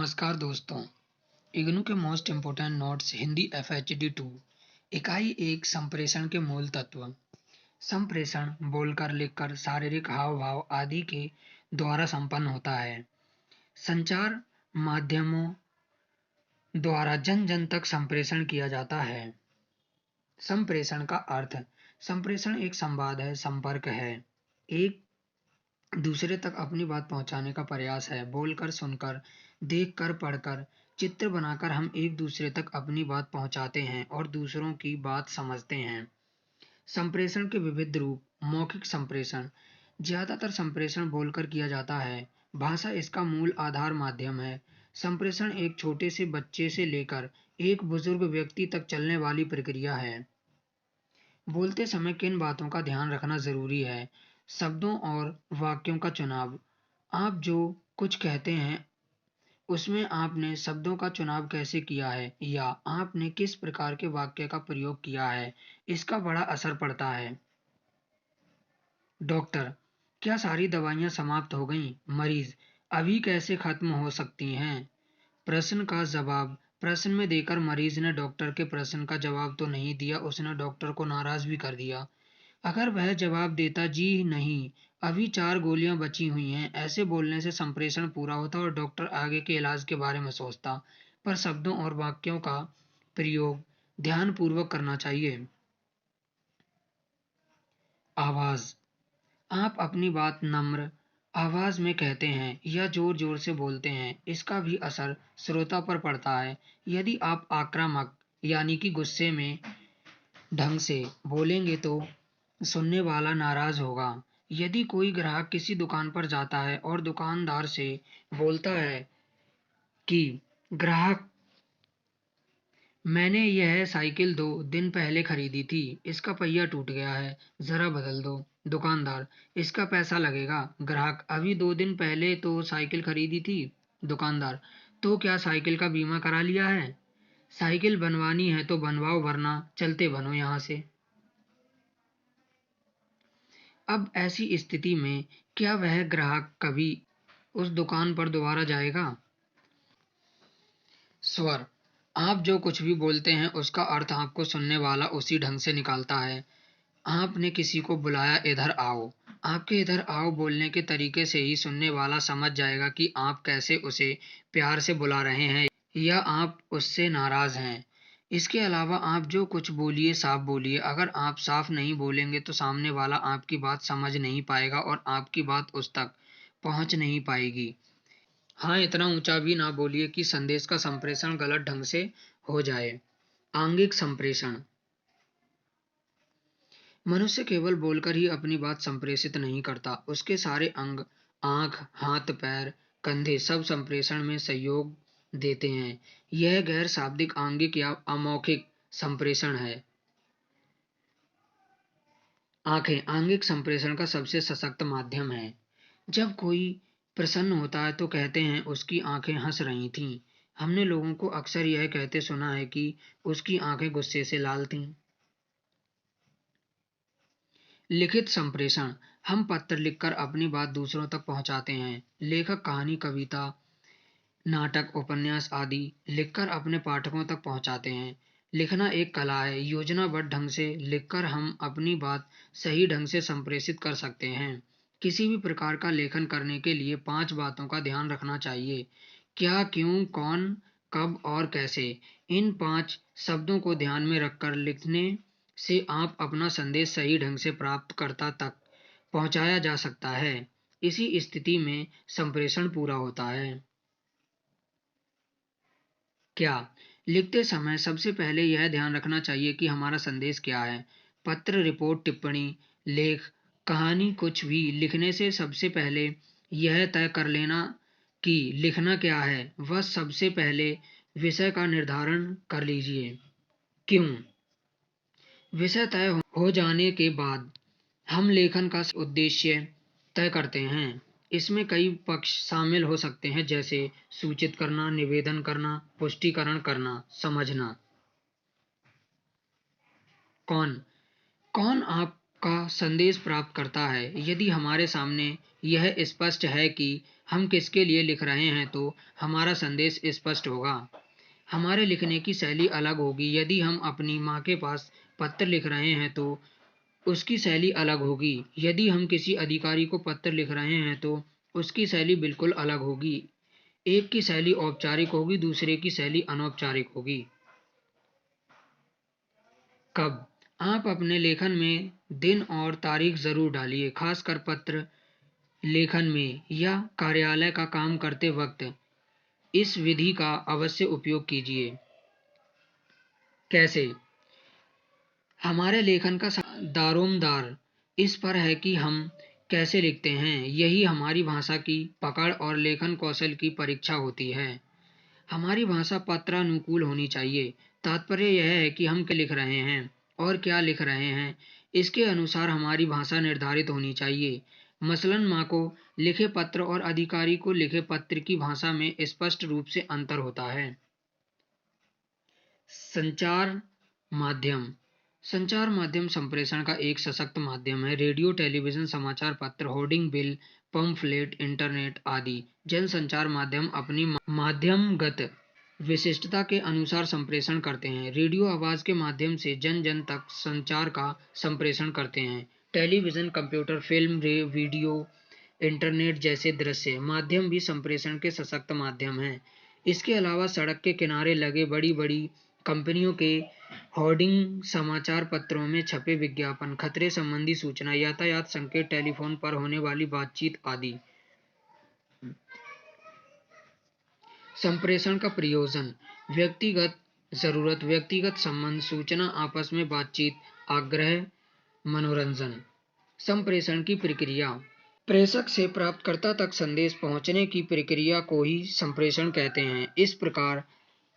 नमस्कार दोस्तों। इग्नू के most important notes Hindi FHD 2। इकाई एक संप्रेषण के मूल तत्व। संप्रेषण बोलकर, लिखकर, शारीरिक हाव भाव आदि के द्वारा संपन्न होता है। संचार माध्यमों द्वारा जन जन तक संप्रेषण किया जाता है। संप्रेषण का अर्थ। संप्रेषण एक संवाद है, संपर्क है, एक दूसरे तक अपनी बात पहुंचाने का प्रयास है। बोलकर, सुनकर, देखकर, पढ़कर, चित्र बनाकर हम एक दूसरे तक अपनी बात पहुंचाते हैं और दूसरों की बात समझते हैं। संप्रेषण के विविध रूप। मौखिक संप्रेषण। ज्यादातर संप्रेषण बोलकर किया जाता है। भाषा इसका मूल आधार माध्यम है। संप्रेषण एक छोटे से बच्चे से लेकर एक बुजुर्ग व्यक्ति तक चलने वाली प्रक्रिया है। बोलते समय किन बातों का ध्यान रखना जरूरी है। शब्दों और वाक्यों का चुनाव। आप जो कुछ कहते हैं उसमें आपने शब्दों का चुनाव कैसे किया है या आपने किस प्रकार के वाक्य का प्रयोग किया है, इसका बड़ा असर पड़ता है। डॉक्टर, क्या सारी दवाइयां समाप्त हो गईं? मरीज, अभी कैसे खत्म हो सकती हैं? प्रश्न का जवाब। प्रश्न में देकर मरीज ने डॉक्टर के प्रश्न का जवाब तो नहीं दिया, उसने डॉक्टर को नाराज भी कर दिया। अगर वह जवाब देता, जी नहीं, अभी 4 गोलियां बची हुई हैं, ऐसे बोलने से संप्रेषण पूरा होता और डॉक्टर आगे के इलाज के बारे में सोचता। पर शब्दों और वाक्यों का प्रयोग ध्यानपूर्वक करना चाहिए। आवाज। आप अपनी बात नम्र आवाज में कहते हैं या जोर जोर से बोलते हैं, इसका भी असर श्रोता पर पड़ता है। यदि आप आक्रामक यानी कि गुस्से में ढंग से बोलेंगे तो सुनने वाला नाराज होगा। यदि कोई ग्राहक किसी दुकान पर जाता है और दुकानदार से बोलता है कि ग्राहक, मैंने यह साइकिल 2 दिन पहले खरीदी थी, इसका पहिया टूट गया है, जरा बदल दो। दुकानदार, इसका पैसा लगेगा। ग्राहक, अभी 2 दिन पहले तो साइकिल खरीदी थी। दुकानदार, तो क्या साइकिल का बीमा करा लिया है? साइकिल बनवानी है तो बनवाओ, वरना चलते बनो यहाँ से। अब ऐसी स्थिति में क्या वह ग्राहक कभी उस दुकान पर दोबारा जाएगा? स्वर। आप जो कुछ भी बोलते हैं उसका अर्थ आपको सुनने वाला उसी ढंग से निकालता है। आपने किसी को बुलाया, इधर आओ। आपके इधर आओ बोलने के तरीके से ही सुनने वाला समझ जाएगा कि आप कैसे उसे प्यार से बुला रहे हैं या आप उससे नाराज हैं। इसके अलावा आप जो कुछ बोलिए साफ बोलिए। अगर आप साफ नहीं बोलेंगे तो सामने वाला आपकी बात समझ नहीं पाएगा और आपकी बात उस तक पहुंच नहीं पाएगी। हाँ, इतना ऊंचा भी ना बोलिए कि संदेश का संप्रेषण गलत ढंग से हो जाए। आंगिक संप्रेषण। मनुष्य केवल बोलकर ही अपनी बात संप्रेषित नहीं करता, उसके सारे अंग, आंख, हाथ, पैर, कंधे सब संप्रेषण में सहयोग देते हैं। यह गैर शाब्दिक आंगिक या अमौखिक संप्रेषण है। आंखें आंगिक संप्रेषण का सबसे सशक्त माध्यम है। जब कोई प्रसन्न होता है तो कहते हैं उसकी आंखें हंस रही थीं। हमने लोगों को अक्सर यह कहते सुना है कि उसकी आंखें गुस्से से लाल थीं। लिखित संप्रेषण। हम पत्र लिखकर अपनी बात दूसरों तक पहुंचाते हैं। लेखक कहानी, कविता, नाटक, उपन्यास आदि लिखकर अपने पाठकों तक पहुंचाते हैं। लिखना एक कला है। योजनाबद्ध ढंग से लिखकर हम अपनी बात सही ढंग से संप्रेषित कर सकते हैं। किसी भी प्रकार का लेखन करने के लिए 5 बातों का ध्यान रखना चाहिए। क्या, क्यों, कौन, कब और कैसे। इन 5 शब्दों को ध्यान में रखकर लिखने से आप अपना संदेश सही ढंग से प्राप्तकर्ता तक पहुंचाया जा सकता है। इसी स्थिति में संप्रेषण पूरा होता है। क्या। लिखते समय सबसे पहले यह ध्यान रखना चाहिए कि हमारा संदेश क्या है। पत्र, रिपोर्ट, टिप्पणी, लेख, कहानी कुछ भी लिखने से सबसे पहले यह तय कर लेना कि लिखना क्या है। वह सबसे पहले विषय का निर्धारण कर लीजिए। क्यों। विषय तय हो जाने के बाद हम लेखन का उद्देश्य तय करते हैं। इसमें कई पक्ष शामिल हो सकते हैं, जैसे सूचित करना, निवेदन करना, पुष्टिकरण करना, समझना। कौन। कौन आप का संदेश प्राप्त करता है। यदि हमारे सामने यह स्पष्ट है कि हम किसके लिए लिख रहे हैं तो हमारा संदेश स्पष्ट होगा। हमारे लिखने की शैली अलग होगी। यदि हम अपनी माँ के पास पत्र लिख रहे हैं तो उसकी शैली अलग होगी। यदि हम किसी अधिकारी को पत्र लिख रहे हैं तो उसकी शैली बिल्कुल अलग होगी। एक की शैली औपचारिक होगी, दूसरे की शैली अनौपचारिक होगी। कब? आप अपने लेखन में दिन और तारीख जरूर डालिए, खासकर पत्र लेखन में या कार्यालय का काम करते वक्त इस विधि का अवश्य उपयोग कीजिए। कैसे? हमारे लेखन का दारोमदार इस पर है कि हम कैसे लिखते हैं। यही हमारी भाषा की पकड़ और लेखन कौशल की परीक्षा होती है। हमारी भाषा पत्रानुकूल होनी चाहिए। तात्पर्य यह है कि हम क्या लिख रहे हैं और क्या लिख रहे हैं, इसके अनुसार हमारी भाषा निर्धारित होनी चाहिए। मसलन माँ को लिखे पत्र और अधिकारी को लिखे पत्र की भाषा में स्पष्ट रूप से अंतर होता है। संचार माध्यम। संचार माध्यम संप्रेषण का एक सशक्त माध्यम है। रेडियो, टेलीविजन, समाचार पत्र, होर्डिंग, बिल, पंफलेट, इंटरनेट आदि जनसंचार माध्यम अपनी माध्यमगत विशिष्टता के अनुसार संप्रेषण करते हैं। रेडियो आवाज के माध्यम से जन जन तक संचार का संप्रेषण करते हैं। Television, computer, film, video, internet जैसे दृश्य माध्यम भी संप्रेषण के सशक्त माध्यम हैं। इसके अलावा सड़क के किनारे लगे बड़ी बड़ी कंपनियों के होर्डिंग, समाचार पत्रों में छपे विज्ञापन, खतरे संबंधी सूचना, यातायात संकेत, टेलीफोन पर होने वाली बातचीत आदि। संप्रेषण का प्रयोजन: व्यक्तिगत जरूरत, व्यक्तिगत संबंध, सूचना, आपस में बातचीत, आग्रह, मनोरंजन। संप्रेषण की प्रक्रिया: प्रेषक से प्राप्तकर्ता तक संदेश पहुंचने की प्रक्रिया को ही संप्रेषण कहते हैं। इस प्रकार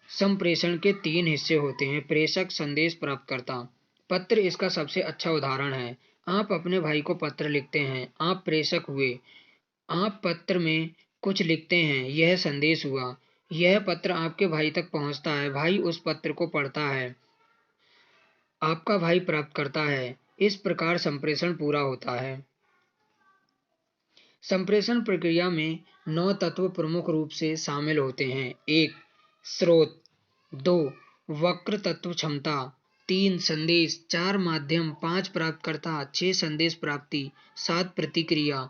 संप्रेषण के 3 हिस्से होते हैं: प्रेषक, संदेश, प्राप्तकर्ता। पत्र इसका सबसे अच्छा उदाहरण है। आप अपने भाई को पत्र लिखते हैं, आप प्रेषक हुए। आप पत्र में कुछ लिखते हैं, यह संदेश हुआ। यह पत्र आपके भाई तक पहुंचता है, भाई उस पत्र को पढ़ता है, आपका भाई प्राप्त करता है। इस प्रकार संप्रेषण पूरा होता है। संप्रेषण प्रक्रिया में 9 तत्व प्रमुख रूप से शामिल होते हैं। 1. स्रोत। 2. वक्र तत्व क्षमता। 3. संदेश। 4. माध्यम। 5. प्राप्तकर्ता। 6. संदेश प्राप्ति। 7. प्रतिक्रिया।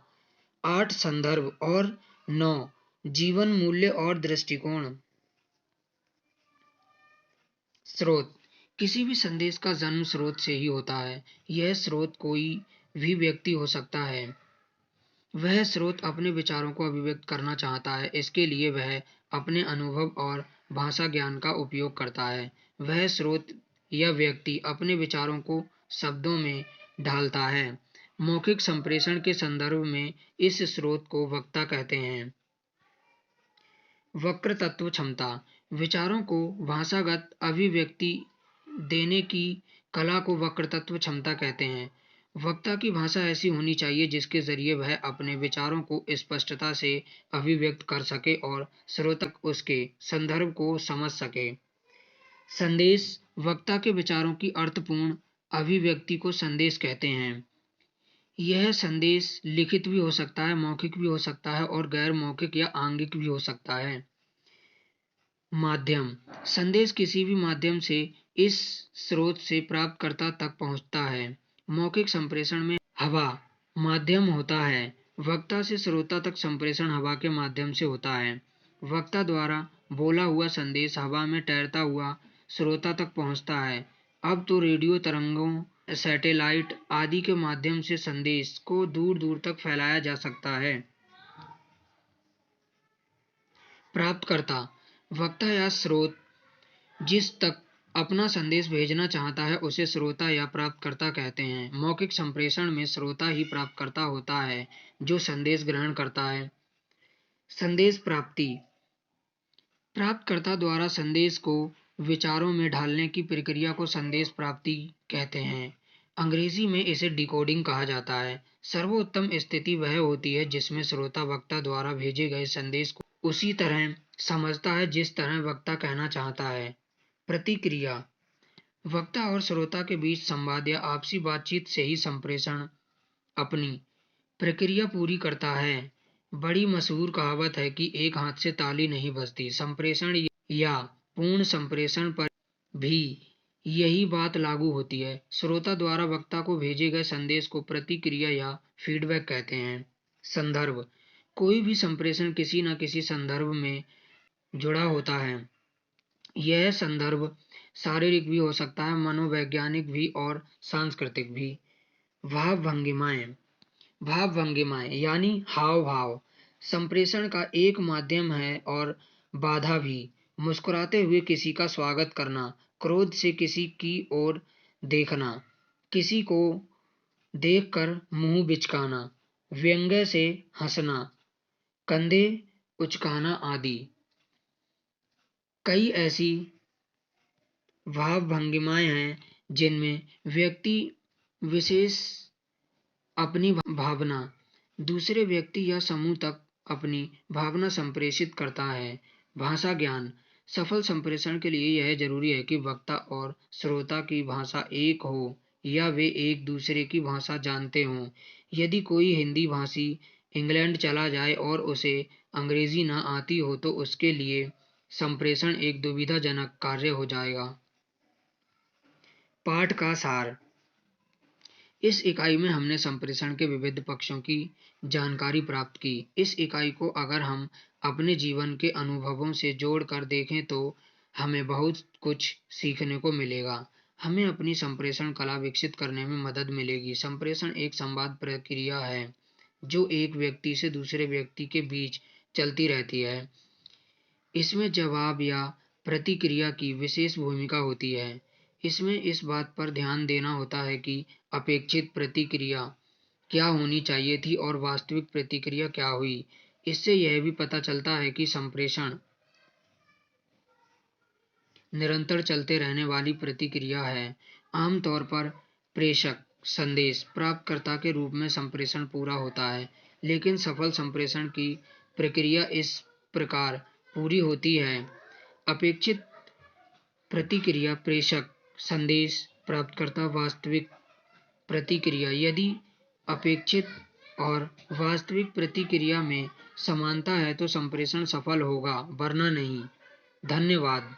8. संदर्भ और 9. जीवन मूल्य और दृष्टिकोण। स्रोत। किसी भी संदेश का जन्म स्रोत से ही होता है। यह स्रोत कोई भी व्यक्ति हो सकता है। वह स्रोत अपने विचारों को अभिव्यक्त करना चाहता है। इसके लिए वह अपने अनुभव और भाषा ज्ञान का उपयोग करता है। वह स्रोत या व्यक्ति अपने विचारों को शब्दों में ढालता है। मौखिक संप्रेषण के संदर्भ में इस स्रोत को वक्ता कहते हैं। वक्र तत्व क्षमता। विचारों को भाषागत अभिव्यक्ति देने की कला को वक्र तत्व क्षमता कहते हैं। वक्ता की भाषा ऐसी होनी चाहिए जिसके जरिए वह अपने विचारों को स्पष्टता से अभिव्यक्त कर सके और श्रोतक उसके संदर्भ को समझ सके। संदेश। वक्ता के विचारों की अर्थपूर्ण अभिव्यक्ति को संदेश कहते हैं। यह संदेश लिखित भी हो सकता है, मौखिक भी हो सकता है और गैर मौखिक या आंगिक भी हो सकता है। माध्यम। संदेश किसी भी माध्यम से इस स्रोत से प्राप्तकर्ता तक पहुंचता है। मौखिक संप्रेषण में हवा माध्यम होता है। वक्ता से श्रोता तक संप्रेषण हवा के माध्यम से होता है। वक्ता द्वारा बोला हुआ संदेश हवा में तैरता हुआ श्रोता तक पहुंचता है। अब तो रेडियो तरंगों, सैटेलाइट आदि के माध्यम से संदेश को दूर दूर तक फैलाया जा सकता है। प्राप्तकर्ता। वक्ता या स्रोत जिस तक अपना संदेश भेजना चाहता है उसे श्रोता या प्राप्तकर्ता कहते हैं। मौखिक संप्रेषण में श्रोता ही प्राप्तकर्ता होता है जो संदेश ग्रहण करता है। संदेश प्राप्ति। प्राप्तकर्ता द्वारा संदेश को विचारों में ढालने की प्रक्रिया को संदेश प्राप्ति कहते हैं। अंग्रेजी में इसे डिकोडिंग कहा जाता है। सर्वोत्तम स्थिति वह होती है जिसमें श्रोता वक्ता द्वारा भेजे गए संदेश को उसी तरह समझता है जिस तरह वक्ता कहना चाहता है। प्रतिक्रिया। वक्ता और श्रोता के बीच संवाद या आपसी बातचीत से ही संप्रेषण अपनी प्रक्रिया पूरी करता है। बड़ी मशहूर कहावत है कि एक हाथ से ताली नहीं बजती। संप्रेषण या पूर्ण संप्रेषण पर भी यही बात लागू होती है। श्रोता द्वारा वक्ता को भेजे गए संदेश को प्रतिक्रिया या फीडबैक कहते हैं। संदर्भ: कोई भी संप्रेषण किसी न किसी संदर्भ में जुड़ा होता है। यह संदर्भ शारीरिक भी हो सकता है, मनोवैज्ञानिक भी और सांस्कृतिक भी। भाव भंगिमाएं भाव भंगिमाएं यानी हाव भाव संप्रेषण का एक माध्यम है और बाधा भी। मुस्कुराते हुए किसी का स्वागत करना, क्रोध से किसी की ओर देखना, किसी को देखकर मुंह बिचकाना, व्यंग्य से हंसना, कंधे उचकाना आदि कई ऐसी भाव भंगिमाएं हैं जिनमें व्यक्ति विशेष अपनी भावना दूसरे व्यक्ति या समूह तक अपनी भावना संप्रेषित करता है। भाषा ज्ञान: सफल संप्रेषण के लिए यह जरूरी है कि वक्ता और श्रोता की भाषा एक हो या वे एक दूसरे की भाषा जानते हों। यदि कोई हिंदी भाषी इंग्लैंड चला जाए और उसे अंग्रेजी न आती हो तो उसके लिए संप्रेषण एक दुविधाजनक कार्य हो जाएगा। पाठ का सार: इस इकाई में हमने संप्रेषण के विविध पक्षों की जानकारी प्राप्त की। इस इकाई को अगर हम अपने जीवन के अनुभवों से जोड़कर देखें तो हमें बहुत कुछ सीखने को मिलेगा। हमें अपनी संप्रेषण कला विकसित करने में मदद मिलेगी। संप्रेषण एक संवाद प्रक्रिया है जो एक व्यक्ति से दूसरे व्यक्ति के बीच चलती रहती है। इसमें जवाब या प्रतिक्रिया की विशेष भूमिका होती है। इसमें इस बात पर ध्यान देना होता है कि अपेक्षित प्रतिक्रिया क्या होनी चाहिए थी और वास्तविक प्रतिक्रिया क्या हुई। इससे यह भी पता चलता है कि संप्रेषण निरंतर चलते रहने वाली प्रतिक्रिया है। आमतौर पर प्रेषक संदेश प्राप्तकर्ता के रूप में संप्रेषण पूरा होता है, लेकिन सफल संप्रेषण की प्रक्रिया इस प्रकार पूरी होती है: अपेक्षित प्रतिक्रिया, प्रेषक संदेश, प्राप्तकर्ता, वास्तविक प्रतिक्रिया। यदि अपेक्षित और वास्तविक प्रतिक्रिया में समानता है तो संप्रेषण सफल होगा, वरना नहीं। धन्यवाद।